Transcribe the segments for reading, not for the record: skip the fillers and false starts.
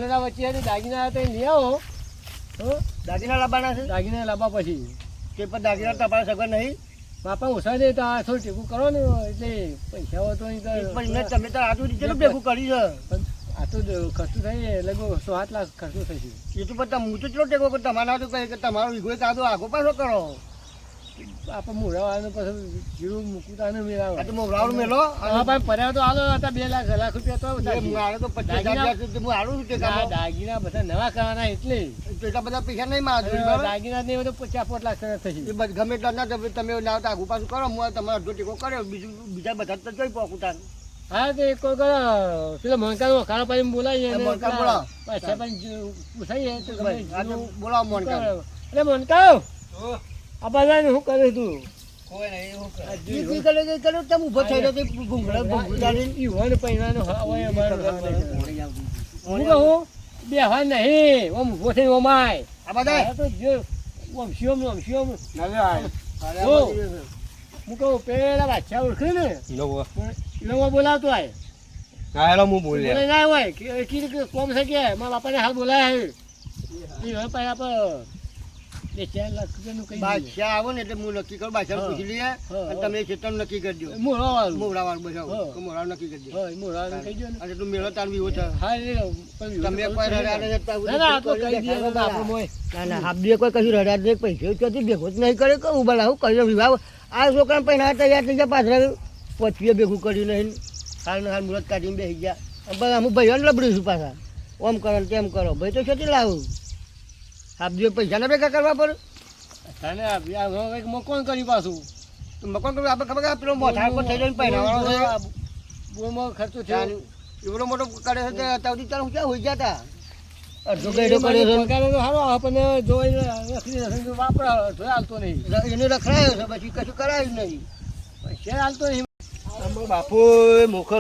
સોનાના વચ્ચે દાગીના હતા લઈ આવો. દાગીના લાવવાના છે? દાગીના લાવવા પછી તે પણ દાગીના તમારે સગવડ નહીં? બાપા ઓછા દે તો આ થોડું ટેકું કરો ને એટલે પૈસા હોય તો પણ તમે તો આજુ રીતે ભેગું કરી છે. આ તો ખર્ચું થાય લગભગ 7 લાખ ખર્ચું થશે. એ તો પણ હું તો ચલો ટેકો કરું તમારા તો કહે કે તમારો વીઘો કાદો આગો પાછો કરો. આપણે મોઢાવાળાને પછી જીરું મૂકતા ને મેળાવો. આ તો મોવરાવડું મેલો પર્યા તો હાલો હતા 2 લાખ રૂપિયા તો મારે તો 25,000 હું હારું છું ટેકા. દાગીના બધા નવા કરવાના એટલે એટલા બધા પૈસા નહીં મારે. દાગીના નહીં તો 50 લાખ થશે. ગમે એટલા ના તમે લાવો તો આગુ પાછું કરો. હું તમારો અડધો ટેકો કર્યો બીજા બધા તો જોઈ પોકું તાર. હા તો એક પેલો મોનકા ખાડા પાડી બોલાવીએ પાછા પણ પૂછાઈએ બોલાવો મોનકા. એટલે મોનકા આ બધા શું કરે તું? બેહવા નહીં ઓમ ઉભો થઈને ઓમાય આ બધા તો જો ઓમ શિવમ હું કહું પેલા બાદશાહ ઓળખે ને નવો બોલાવતો આય હું બોલ્યા બોલે ના હોય કે કોમ છે કે મારા બાપાને હાલ બોલાય એ 4 લાખ રૂપિયાનું કઈ બાદશાહ આવો ને એટલે હું નક્કી કરું. બાદશાહ પૂછી લઈએ અને તમે ખેતર નક્કી કરજો. મોરાવાળું મોવરાવાળું બસાવો મોવરાવ નક્કી કરજો. મોરાવાળું કહી દો ને. અને તું મેળો તાર વિવો છે. હા તમે કોઈ રડાડે ના ના હાબડીએ કોઈ કશું રડાડ નહીં. પૈસા ક્યાંથી ભેગો જ નહીં કરે કહું ભલા હું કર્યો વિવાહ આ છોકરાને પહેલા તૈયાર થઈ ગયા પાછળ પચીએ ભેગું કર્યું નહીં. હાલ ને હાલ મુહૂર્ત કાઢીને બેસી ગયા. બસ હું ભાઈઓને લબડ્યું છું પાછા ઓમ કરો ને તેમ કરો. ભાઈ તો છેથી લાવું હાબડીએ પૈસાના ભેગા કરવા પડે. મકોન કર્યું પાછું મકાન કરવું આપણે ખબર પેલો મોથા પર થઈ જાય પહેરાવાનો ખર્ચો થયો એવડો મોટો કરે છે અત્યાર સુધી ચાલ હું ક્યાં હોઈ ગયા હતા. અડધો ગયડો કર્યો છે સારો આપણને જોઈને વાપરા હાલતો નહીં. એને રખડાયો છે પછી કશું કરાયું નહીં. પૈસા હાલતો નહીં. બાપુ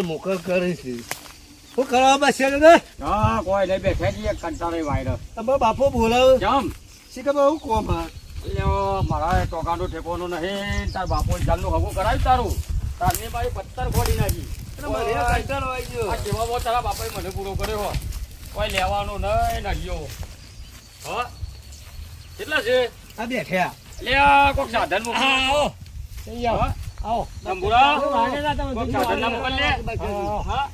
મોકલ કરે છે શું કરવા બસ ને? હા કોઈ નહીં બેઠા છીએ કંટાળે વાયરસ. તમારો બાપુ બોલાવો જમ શીખર હું કોમ હા મારા ટોકાનું ઠેકોનું નહીં. તાર બાપુ જાનનું હગું કરાવ્યું તારું તારની મારી 17 ખોડી નાખી. આ કેવામાં તારા બાપાએ મને પૂરો કર્યો હો. કોઈ લેવાનું નહીં નડિયો. હા કેટલા છે? આ બેઠ્યા લે કોક સાધન મોકલ. આવો જંબુરા કોક સાધન ના મોકલ લે. હા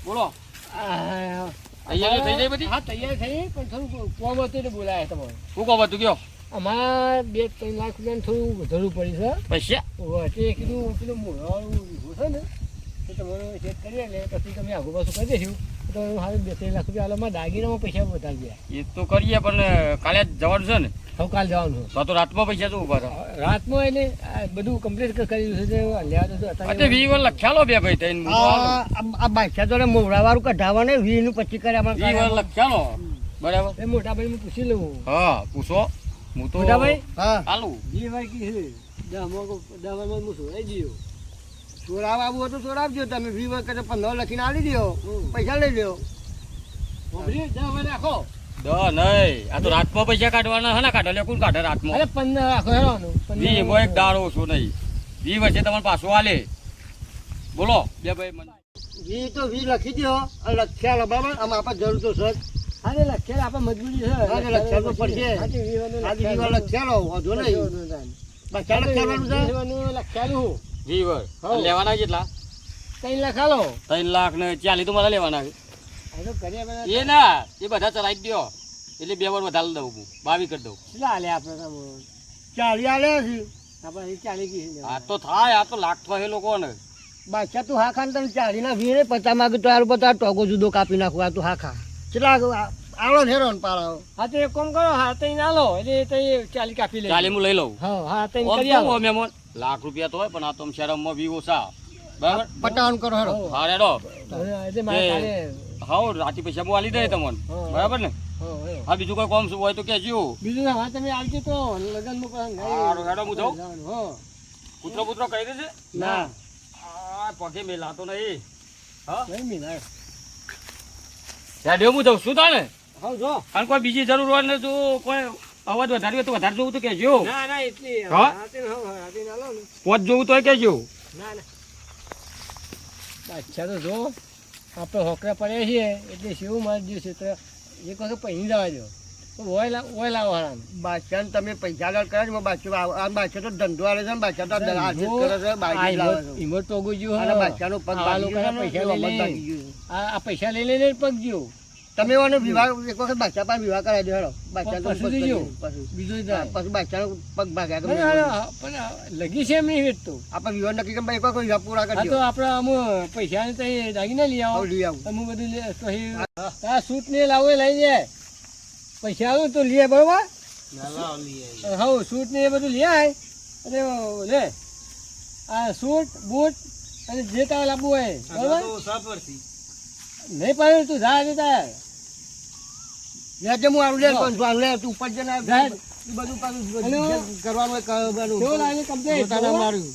બોલો તૈયારી થઈ જાય બધી? હા તૈયાર થઈ પણ થોડું કોમ હતું એટલે બોલાયા તમારે. શું કહો બધું કયો? અમારે 2-3 લાખ રૂપિયાનું થોડું વધારવું પડી છે. પૈસા એટલે કીધું પેલું મોઢાવાળું ઊભું છે ને તો તમારે ચેક કરીએ ને પછી તમે આગળ પાછું કરી દેશું તો હાલ 2-3 લાખ રૂપિયા હાલમાં દાગીનામાં પૈસા વધારી ગયા. એ તો કરીએ પણ કાલે જવાનું છે ને? હવે કાલ જવાનું છે. તો રાતમાં પૈસા તો ઉભા રહો. રાતમાં એટલે આ બધું કમ્પ્લીટ કર્યું છે લેવા તો એટલે 20 વાર લખ્યાલો બે ભાઈ થઈને આ બાદશાહ તો મોવરાવાળું કઢાવવા ને 20 નું 25 કર્યા 20 વાર લખ્યાલો બરાબર. એ મોટા ભાઈ પૂછી લઉં. હા પૂછો હું તો મોટા ભાઈ હા ચાલુ 20 વાર કી છે 10 વાર હું સોરાઈ દઉં. સોરાવ આવું હતું સોરાવજો તમે 20 વાર કરે 15 લખીને આલી દો પૈસા લઈ લ્યો. 10 વાર રાખો. નહીં આ તો રાતમાં પૈસા કાઢવાના હે ને કાઢે લે કોણ કાઢે રાતમાં? અરે 15 રાખો હેરાનું 20 માં એક દાડો ઓછો નહીં. 20 વર્ષે તમારે પાછો આલે બોલો બે ભાઈ મને 20 તો 20 લખી દો અને લખ્યા બરાબર આમાં આપણે જરૂર તો સર. અરે લખેલ આપણે મજબૂરી છે. અરે લખ્યા તો પડશે. આજે 20 વાર લખ્યાલો વાંધો નહીં. બાદશાહ લખ્યાવાનું છે. લખેલું 20 વાર લેવાના કેટલા? 3 લાખ હાલો. 3 લાખ ને 40 તો મારે લેવાના છે. આ તો કર્યા બધા એ ના એ બધા ચલાવી દો એટલે 2 વાર વધારે દઉં હું 22 કરી દઉં. કેટલા હાલે આપણે 40 આલે છે. આપણે 40 કી આ તો થાય આ તો લાખ થાય લોકોને. બાદશાહ તું હા ખાન તને 40 ના 20 ને 50 માંગે તો હાલ બધા ટોકો જુદો કાપી નાખવા તું હા ખા. કેટલા આવડો હેરો ને પાડો. હા તો એક કામ કરો હા તઈ ના લો એટલે તઈ 40 કાપી લે. 40 હું લઈ લઉં. હા હા તઈ ઓમ કરી તો આવો. મહેમાન લાખ રૂપિયા તો હોય પણ આ તો શરમમાં 20 ઓછા બરાબર. 55 કરો હેરો. હા રેડો એટલે મારે કાલે હા રાતે પૈસા હું આલી દે તમને બરાબર ને? હા બીજું કોઈ કામ હોય તો કહેજો. બીજું ના તમે આવજો તો લગન માં હારું હેડો હું જાઉં. પુત્રો કહી દેજે ના આ પગે મેલાતો નહીં. હા નહીં મિલા રેડિયો હું જાઉં શું તાને? હા જો અને કોઈ બીજી જરૂર હોય ને તો કોઈ અવાજ વધારે હોય તો વધારે જોવું તો કહેજો. ના ના એટલી હા? હાથે ના લો ને. પોચ જોવું તો કહેજો. ના ના અચ્છા તો જો આપણે હોકરા પડ્યા છીએ એટલે શેવું મારી દઉં છે તો એક વખત પહેરી જવા દો તો ઓય લાવો હારામ. બાદશાહ તમે પૈસા ગાળ કરે છે બાદશાહ બાદશાહ તો ધંધો આવે છે ને બાદશાહ તો હાથે જ કરે છે બાઈક લાવે છે હિંમત પગું ગયું અને બાદશાહનો પગ આ ભાગી લોકોના ગયો ને, પૈસા લઈ એનો મત લઈને. ભાગી ગયો. આ પૈસા લઈ લઈને જ પગ ગયો. તમે એનો વિવાહ એક વખત બાદશાહ પાસે વિવાહ કરાવી દો હેડો. બાદશાહ તો પછી પગ જોજો. પછી બીજું જ હા, પછી બાદશાહનો પગ ભાગ્યા તો પણ લગી છે એમ નહીં વેચતો. આપણે વિવાહ નક્કી કરી એક વખત વિવાહ પૂરા આ કરી તો દો. આપણે અમુક પૈસા તો એ દાગીના લઈ આવો. હવે લઈ આવું. અમુક બધું લે તો આ સૂટ ને લાવો એ લઈ જાય. પૈસા આવો તો લઈએ બરોબર. હા સૂટ ને એ બધું લઈ આય અને લે આ સૂટ બૂટ અને જે તારે લાવવું હોય બરોબર. નહીં પાડે તું જા દેતા લે જે હું આવું લે પણ આવું લે તું ઉપર જઈને આ જાય. એ બધું પાછું અને કરવાનું હોય, કરવાનું. કેવું લાગે કમ્પ્લેટ પોતાના માર્યું.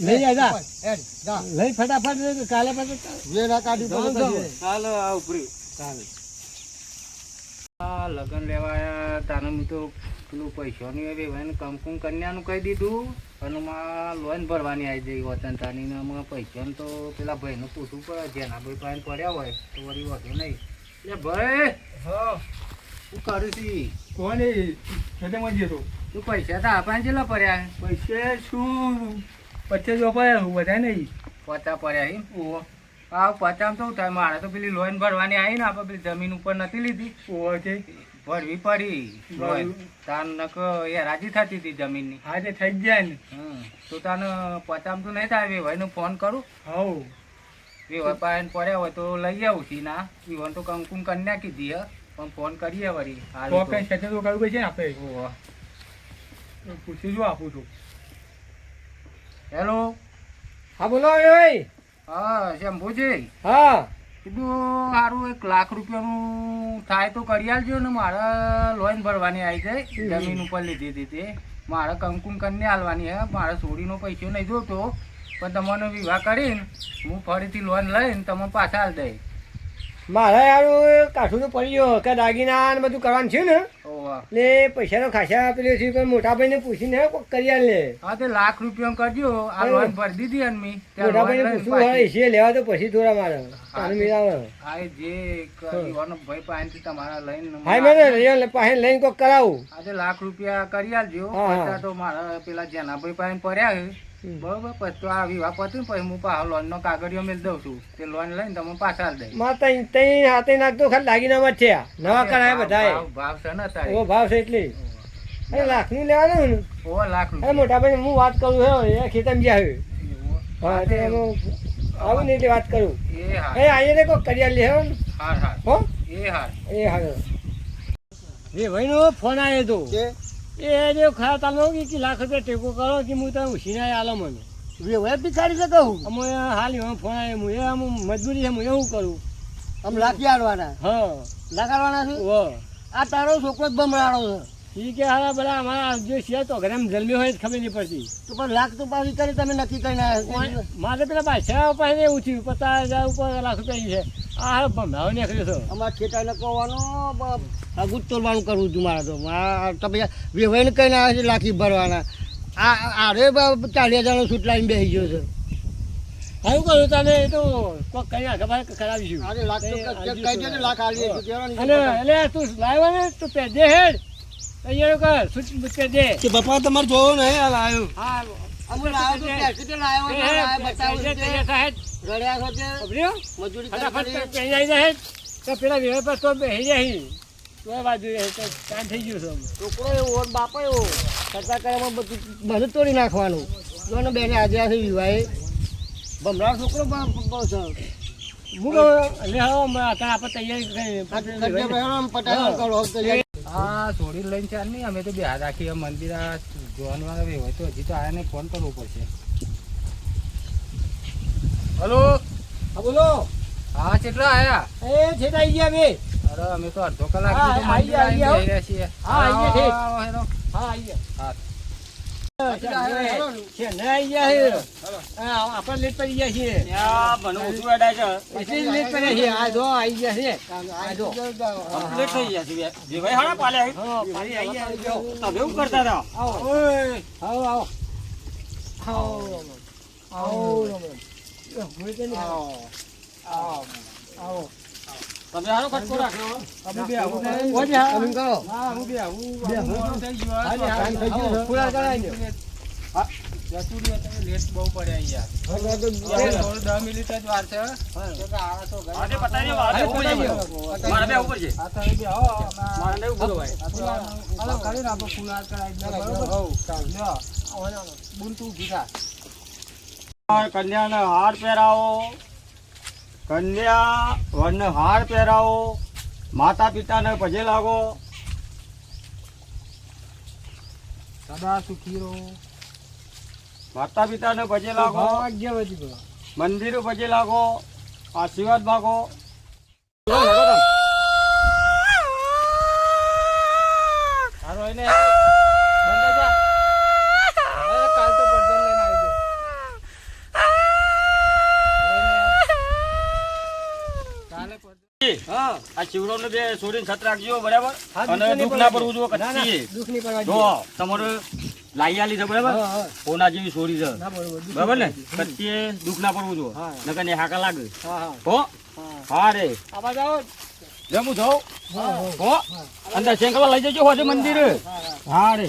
લઈ જાય જા. હેડ, જા. લઈ ફટાફટ કાલે પાછું જે ના કાઢી તો જાઓ, પછી. ચાલો આ ઉપરી આ લગન લેવા તારે મેં તો પેલું પૈસાની વેવાઈને કંકુમ કન્યાનું કહી દીધું અને માં લોન ભરવાની આવી જઈ વતન તાની ને આમાં પૈસાને તો પેલા ભાઈને પૂછવું પડે જેના ભાઈ પાસે પડ્યા હોય તો વળી વધુ નહીં. એટલે ભાઈ હા શું કરું છી કોને ખેતરમાં જતો તું પૈસા તો આપણને કેટલા પડ્યા પૈસે શું 25 રૂપિયા વધારે નહીં. પચા પડ્યા એમ હા પચામ તો થાય મારે તો પેલી લોન ભરવાની આવી ને આપણે પેલી જમીન ઉપર નથી લીધી ભરવી પડી લોન તાન નક એ રાજી થતી હતી જમીનની. હા તે થઈ જાય ને. તો તને પચામ તો નહીં થાય વેવાઈને ફોન કરું હવ વેવાઈ પાસે પડ્યા હોય તો લઈ આવું છી ના વિવાન તો કંકુમ કન્યા કીધી હે પણ ફોન કરીએ વળી હાલ તો તો. કઈ સાથે તો કરવું છે ને આપણે ઓહો. પૂછી શું આપું છું. હેલો હા બોલો ભાઈ. હા શંભુજી હા કીધું સારું 1 લાખ રૂપિયાનું થાય તો કરી આલજો ને મારે લોન ભરવાની આવી જાય જમીન ઉપર લીધી હતી તે મારે કંકુમ કન્યા હાલવાની હે મારે સોડીનો પૈસો નહીં જોતો પણ તમારો વિવાહ કરીને હું ફરીથી લોન લઈને તમે પાછા હાલ દઈ. મારે યાર કાઠું તો પડી ગયો કે દાગીના ને બધું કરવાનું છે ને ઓહો. એટલે પૈસાનો ખાસા પેલું છે પણ મોટા ભાઈને પૂછીને કોક કરી આલે. હા તે લાખ રૂપિયા કરજો આ લોન ભરી દીધી અને મેં મોટા ભાઈને પૂછવું હોય છે લેવા તો પછી થોડા મારે તારું મેળાવે. આ જે યુવાનો ભાઈ પાસેથી તમારા લઈને હા મેં પાસે લઈને કોક કરાવું. આજે લાખ રૂપિયા કરી આલજો હા, હા. પૈસા તો મારા પેલા જેનાભાઈ પાસે પડ્યા છે બરોબર પછી તો આ વિવાહ પત્યું ને પછી હું પાછો લોન નો કાગળિયો મેળ દઉં છું તે લોન લઈને તમે પાછા હાલ દઈ. માં તઈ હાથે નાખતો ખાલી દાગીનામાં જ છે આ. નવા કરાયા બધા ભાવ છે ને અત્યારે એવો ભાવ છે એટલે અરે લાખનું લેવાનું ને. ઓ લાખ અરે રૂપિયા મોટા ભાઈ હું વાત કરું હે એ ખેતમ જ્યાં હા તે એમાં આવું ને એટલે વાત કરું એ હાર એ આવીને કોક કરી આલે હે હાર હાર હો એ હાર એ હાલો એ ભાઈનો ફોન આવ્યો હતો કે એ જે ખરા તાલો કે લાખ રૂપિયા ટેકો કરો કે હું તમે ઉછીના આલો મને વેવાય ભિખારી છે કહું. અમે હાલ એમાં ફોન આવ્યો હું એ આમ મજબૂરી છે હું એવું કરું આમ લાખી આડવાના હા લગાડવાના છે. ઓ આ તારો છોકરો જ બમરાડો છે. એ કે હારા બધા અમારા જે છે તો ઘરે જન્મ્યો હોય જ ખબર નહીં પડતી તો પણ લાખ તો પાછી કરી તમે નક્કી કરીને આવ્યા. મારે પેલા બાદશાહ પાસે એવું થયું 50,000 ઉપર લાખ રૂપિયા છે આ હારો ભાવ નીકળ્યો છો અમારા ખેતરને કહેવાનો આગું જ તોલવાનું કરવું હતું મારે તો તમે વેવાઈને કહીને આવ્યા છે લાખી ભરવાના. આરે 40,000નો સૂટ લાવીને બેસી ગયો છે. સારું કરું તને એ તો કોક કઈ આગળ પાછળ કરાવીશું અરે લાખ તો કહી દે ને લાખ આલી દે કહેવાનું અને એટલે તું લાવ્યો ને તું પેદે હેડ તૈયાર કર સૂટ પેદે કે બાપા તમારે જોવો નહીં હાલ આવ્યો. હા અમે લાવ્યો તો ત્યાંથી તો લાવ્યો છે, આ બતાવું છે. રડ્યા છો તે મજૂરી ફટાફટ પહેરી આવી જાય તો પેલા વેર પર તો બેસી જાય તો બાજુ કામ થઈ ગયું છે છોકરો એવો બાપા એવો ખર્ચા કરવામાં બધું તોડી નાખવાનું. જોને બેને આજે આ વિવાહે ભમરાળ છોકરો બહુ છે. હું કહું એટલે હવે અત્યારે આપણે તૈયારી પટાણ કરો હા છોડી લઈને ચાલ નહીં અમે તો બહાર રાખીએ મંદિર આ જોવાનું આવે હોય તો હજી તો આને ફોન કરવો પડશે. હલો હા બોલો હા કેટલા આયા એ છે આવી ગયા બે અરે અમે તો અડધો કલાક હા, સુધી આઈ ગયા, મંદિર આઈ આવીને ગયા. જઈ રહ્યા છીએ. હા, આઈ ગયા, ઠીક. આવો, હેરો. હા આવી ગયા હા. છે ને આવી ગયા છે હા આપણે લેટ પડી ગયા છીએ મને ઓછું અડાય છે એટલે જ લેટ પડ્યા છીએ આ જો આવી ગયા છે આ જો કમ્પ્લીટ થઈ ગયા છે જે ભાઈ હાડા પાલે હા પાણી આવી ગયા જો તમે એવું કરતા હતા આવો ઓય આવો આવો આવો આવો હું તે નહીં. આવો. તમે હારો ખટકો રાખ્યો અમે બે આવું ને ઓય બે હા. તમે કરો હા હું બે આવું બે આવું. મોડું થઈ ગયું હા, ને, હા, થઈ ગયું છે. ફુલાર કરાવી દો. જતું રહ્યો તમે લેટ બહુ પડ્યા યાર હવે તો થોડું 10 મિનિટ જ વાર છે તો કે આવા તો ઘરે. આજે પતાવી દો આજે ઉપર છે મારે બે ઉપર છે આ તો બે હો મારે નહીં ઉપર ભાઈ આ તો હાલો કરીને આપણે ફુલાર કરાવી દે બરોબર હઉ, ચાલો. લ્યો આવો, આવો. બુન તું ઊભી થા કન્યાને હાર પહેરાવો કન્યા વરને હાર પહેરાવો માતા પિતાને પગે લાગો સદા સુખી રહો માતા પિતાને પગે લાગો ભાગ્યવતી બોલો. મંદિર પગે લાગો આશીર્વાદ માગો હારો એને બંધ જા હવે કાલ તો પડદો લઈને આવી દે કાલે પડદો હા. આ શિવરામને બે છોડીને છત રાખજો બરાબર હા, અને દુઃખ દુઃખ નહીં ના પડવું. પડવું જોઈએ ના, ના, કચ્છી દુઃખ નહીં કરવા જો જોઈએ. તમારે લાઈ આલી છે બરાબર હા, હા. સોના જેવી છોડી છે ના, બરોબર. દુઃખ બરાબર ને નહીં કરવા કચ્છી દુઃખ ના પડવું જોઈએ હા. નકર ને હાકા લાગે જોઈએ. હા, હા. હો હા. હા રે આવા જાઓ. જમું જાઉં હા, હા. હો અંદર શેંકવા લઈ જજો હોજે મંદિર હા, હા. હા રે